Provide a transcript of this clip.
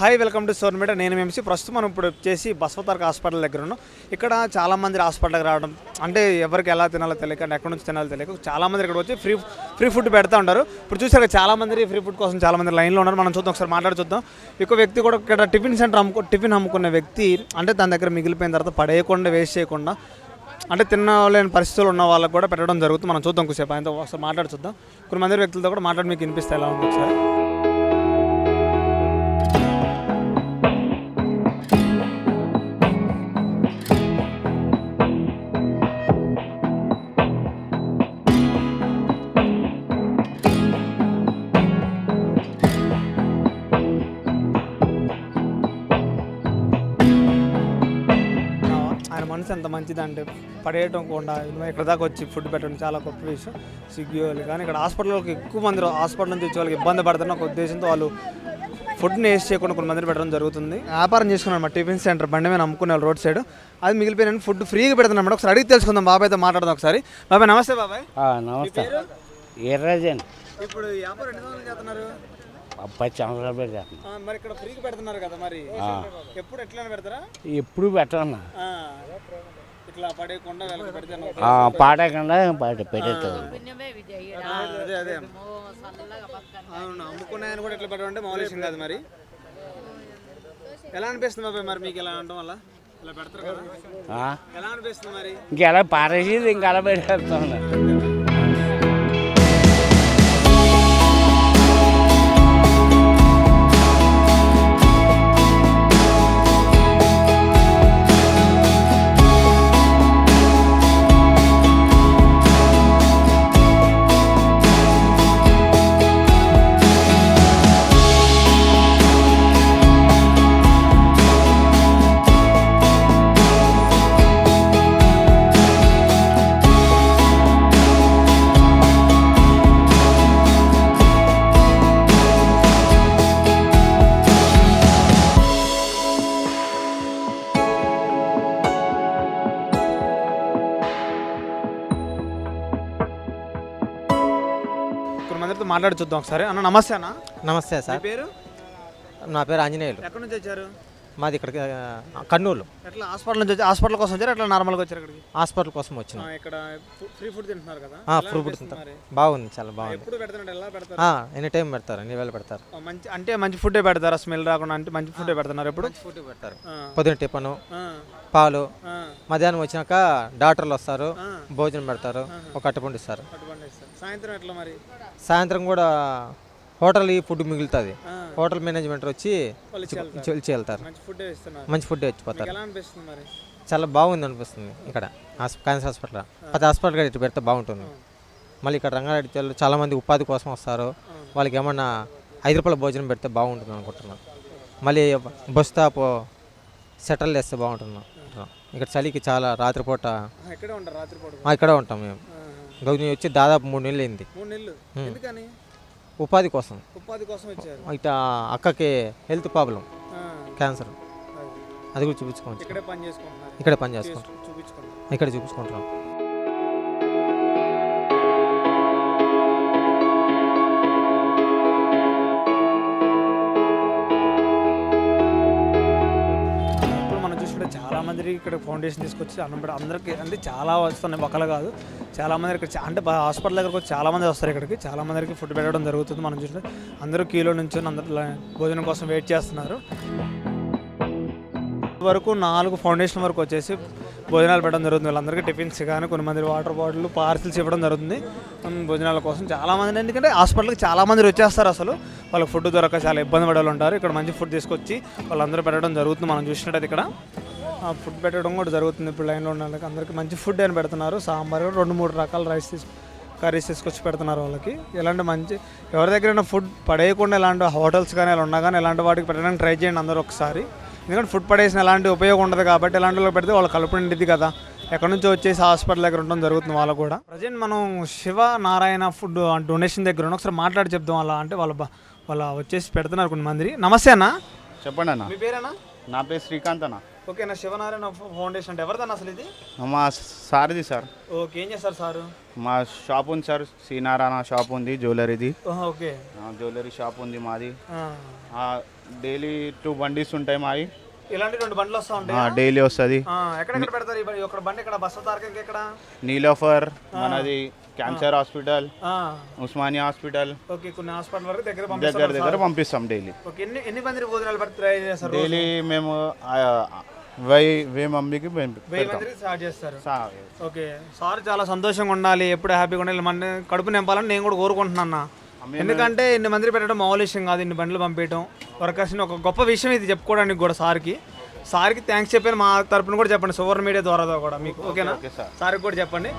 Hi welcome to సోన్ media. నేను MC. ప్రస్తుతం మనం ఇప్పుడు వచ్చేసి బసవతారక హాస్పిటల్ దగ్గర ఉన్నాం. ఇక్కడ చాలామంది హాస్పిటల్కి రావడం అంటే ఎవరికి ఎలా తినాలో తెలియక ఎక్కడి నుంచి తినాలో తెలియక చాలామంది ఇక్కడ వచ్చి ఫ్రీ ఫుడ్ పెడతా ఉంటారు. ఇప్పుడు చూసారు చాలామంది ఫ్రీ ఫుడ్ కోసం చాలామంది లైన్లో ఉన్నారు. మనం చూద్దాం, ఒకసారి మాట్లాడి చూద్దాం. ఇంకో వ్యక్తి కూడా ఇక్కడ టిఫిన్ అమ్ముకునే వ్యక్తి అంటే తన దగ్గర మిగిలిపోయిన తర్వాత పడేయకుండా వేస్ట్ చేయకుండా అంటే తినలేని పరిస్థితులు ఉన్న వాళ్ళకి కూడా పెట్టడం జరుగుతుంది. మనం చూద్దాం కొంచెంసేపు ఆయనతో ఒకసారి మాట్లాడి చూద్దాం. కొన్ని మంది వ్యక్తులతో కూడా మాట్లాడి మీకు వినిపిస్తే ఎలా ఉంది ఒకసారి. ఆయన మనసు ఎంత మంచిది అంటే పడేయటం కూడా ఇక్కడ దాకా వచ్చి ఫుడ్ పెట్టడం చాలా గొప్ప విషయం. స్విగ్గీ వాళ్ళు కానీ ఇక్కడ హాస్పిటల్కి ఎక్కువ మంది హాస్పిటల్ నుంచి వచ్చే వాళ్ళకి ఇబ్బంది పడుతున్న ఒక ఉద్దేశంతో వాళ్ళు ఫుడ్ని వేస్ట్ చేయకుండా కొన్ని మంది పెట్టడం జరుగుతుంది. వ్యాపారం చేసుకున్నాను మా టిఫిన్ సెంటర్ బండి మీద అమ్ముకునే వాళ్ళు రోడ్ సైడ్. అది మిగిలిపోయిన ఫుడ్ ఫ్రీగా పెడుతున్నాం. ఒకసారి అడిగి తెలుసుకుందాం. బాబాయ్తో మాట్లాడదాం ఒకసారి. బాబాయ్ నమస్తే. బాబాయ్ నమస్తే. ఎర్రజన్ ఇప్పుడు వ్యాపారం ఎన్ని రోజులు చేస్తున్నారు? 10 సంవత్సరాలు పెడతాను. మరి ఇక్కడ ఫ్రీగా పెడుతున్నారు కదా, మరి ఎప్పుడు ఎట్లా పెడతారా? ఎప్పుడు పెట్టాను. ఇట్లా పడేయకుండా పాడకుండా పెట్టేస్తుంది. అదే అదే అవును, అమ్ముకున్నాయని కూడా ఎట్లా పెట్టడం అంటే మామూలు విషయం కాదు. మరి ఎలా అనిపిస్తుంది బాబాయ్ మరి మీకు ఇలా అనడం వల్ల? ఇలా పెడతారు కదా, ఎలా అనిపిస్తుంది మరి? ఇంకెలా పారేసేది ఇంకా అలా పెట్టేస్తాను. అందరితో మాట్లాడి చూద్దాం ఒకసారి. అన్న నమస్తే. అన్న నమస్తే సార్. పేరు? నా పేరు ఆంజనేయులు. ఎక్కడి నుంచి వచ్చారు? మాది ఇక్కడికి కర్నూలు. ఎట్లా హాస్పిటల్ నుంచి హాస్పిటల్ కోసం వచ్చారు? ఎట్లా నార్మల్గా వచ్చారు ఇక్కడికి? హాస్పిటల్ కోసం వచ్చిన. ఇక్కడ ఫ్రీ ఫుడ్ తింటున్నారు కదా? ఫ్రీ ఫుడ్ తింటారు. బాగుంది, చాలా బాగుంది. ఎప్పుడు పెడతారు? ఎలా పెడతారు? ఎనీ టైం పెడతారు, అన్ని వేళ పెడతారు. మంచి అంటే మంచి ఫుడ్ పెడతారా? స్మెల్ రాకుండా అంటే మంచి ఫుడ్ పెడుతున్నారు. ఎప్పుడు ఫుడ్ పెడతారు. పొద్దున టిఫను, పాలు. మధ్యాహ్నం వచ్చినాక డాక్టర్లు వస్తారు, భోజనం పెడతారు, ఒక అట్టుపండు ఇస్తారు. సాయంత్రం ఎట్లా మరి? సాయంత్రం కూడా హోటల్ ఈ ఫుడ్ మిగులుతుంది. హోటల్ మేనేజ్మెంట్ వచ్చి వెళ్తారు. మంచి ఫుడ్ వచ్చిపోతారు. చాలా బాగుంది అనిపిస్తుంది ఇక్కడ క్యాన్సర్ హాస్పిటల్. ప్రతి హాస్పిటల్ ఇటు పెడితే బాగుంటుంది. మళ్ళీ ఇక్కడ రంగారెడ్డి చాలా మంది ఉపాధి కోసం వస్తారు. వాళ్ళకి ఏమన్నా 5 రూపాయల భోజనం పెడితే బాగుంటుంది అనుకుంటున్నాను. మళ్ళీ బస్ స్టాప్ సెటిల్ చేస్తే బాగుంటున్నాం. ఇక్కడ చలికి చాలా రాత్రిపూట ఇక్కడే ఉంటాం మేము. గౌని వచ్చి దాదాపు 3 నెలలు అయింది. ఉపాధి కోసం వచ్చారు. ఇట్లా అక్కకి హెల్త్ ప్రాబ్లం, క్యాన్సర్. అది కూడా చూపించుకోవచ్చు. ఇక్కడే పని చేసుకుంటాం, ఇక్కడ చూపించుకుంటాం. చాలా మందికి ఇక్కడ ఫౌండేషన్ తీసుకొచ్చి అన్నం పెడ అందరికీ అంటే చాలా వస్తున్నాయి, ఒకళ్ళు కాదు చాలా మంది ఇక్కడ అంటే హాస్పిటల్ దగ్గరకు వచ్చి చాలా మంది వస్తారు ఇక్కడికి. చాలా మందికి ఫుడ్ పెట్టడం జరుగుతుంది. మనం చూస్తే అందరూ క్యూలో నుంచి అందరూ భోజనం కోసం వెయిట్ చేస్తున్నారు. వరకు 4 ఫౌండేషన్ వరకు వచ్చేసి భోజనాలు పెట్టడం జరుగుతుంది. వాళ్ళందరికీ టిఫిన్స్ కానీ కొన్ని మంది వాటర్ బాటిల్ పార్సిల్స్ ఇవ్వడం జరుగుతుంది భోజనాల కోసం. చాలామంది ఎందుకంటే హాస్పిటల్కి చాలామంది వచ్చేస్తారు, అసలు వాళ్ళకి ఫుడ్ దొరక చాలా ఇబ్బంది పడే వాళ్ళు ఉంటారు. ఇక్కడ మంచి ఫుడ్ తీసుకొచ్చి వాళ్ళందరూ పెట్టడం జరుగుతుంది. మనం చూసినట్టయితే ఇక్కడ ఫుడ్ పెట్టడం కూడా జరుగుతుంది. ఇప్పుడు లైన్లో ఉన్న వాళ్ళకి అందరికీ మంచి ఫుడ్ అని పెడుతున్నారు. సాంబార్ 2-3 రకాల కర్రీస్ తీసుకొచ్చి పెడుతున్నారు వాళ్ళకి. ఇలాంటి మంచి ఎవరి దగ్గరైనా ఫుడ్ పడేయకుండా ఇలాంటి హోటల్స్ కానీ ఇలా ఉన్నా కానీ ఇలాంటి వాటికి పెట్టడానికి ట్రై చేయండి అందరూ ఒకసారి. ఎందుకంటే ఫుడ్ పడేసిన ఎలాంటి ఉపయోగం ఉండదు కాబట్టి ఇలాంటి వాళ్ళు పెడితే వాళ్ళు కలుపు నిండిద్ది కదా. ఎక్కడి నుంచో వచ్చేసి హాస్పిటల్ దగ్గర ఉండడం జరుగుతుంది వాళ్ళకు కూడా. ప్రజెంట్ మనం శివ నారాయణ ఫుడ్ డొనేషన్ దగ్గర ఉన్న ఒకసారి మాట్లాడి చెప్దాం. అలా అంటే వాళ్ళ వచ్చేసి పెడుతున్నారు కొంతమంది. నమస్తే అన్న. చెప్పండి అన్న. మీ పేరేనా? నా పేరు శ్రీకాంత్ అన్న. ఓకేనా శివనారాయణ ఫౌండేషన్ అంటే ఎవరిదన్న అసలు ఇది? మా సార్ది సార్. ఓకే, ఏం చేస్తారు సారు? మా షాప్ ఉంది సార్, శ్రీనారాయణ షాప్ ఉంది, జ్యువెలరీది. ఓకే, జ్యువెలరీ షాప్ ఉంది మాది. ఆ. డైలీ 2 బండిస్ ఉంటాయి మావి. ఇలాంటి 2 బండ్లు వస్తూ ఉంటాయి డైలీ వస్తుంది. ఎక్కడెక్కడ పెడతారు ఒక బండి? ఇక్కడ బస్ తారక ఇంకెక్కడ? నీలోఫర్, మనది cancer hospital, Osmania hospital, okay, కొన్ని హాస్పిటల్ వరకు దగ్గర దగ్గర పంపిస్తాం డైలీ. ఓకే, ఎన్ని మంది భోజనాలు ట్రై చేస్తారు? డైలీ మేము 1000 మందికి 1000 మందికి స్టార్ట్ చేస్తారు. ఓకే, సార్ చాలా సంతోషంగా ఉండాలి, ఎప్పుడు హ్యాపీగా ఉండాలి, మన కడుపు నింపాలని నేను కూడా కోరుకుంటున్నా. ఎందుకంటే ఇన్ని మంది పెట్టడం మామూలు విషయం కాదు, ఇన్ని బండ్లు పంపించడం వర్కర్స్ని ఒక గొప్ప విషయం ఇది చెప్పుకోవడానికి కూడా. సార్కి థ్యాంక్స్ చెప్పాను మా తరపున కూడా చెప్పండి, సువర్ణ మీడియా ద్వారా కూడా మీకు. ఓకేనా? సార్కి కూడా చెప్పండి.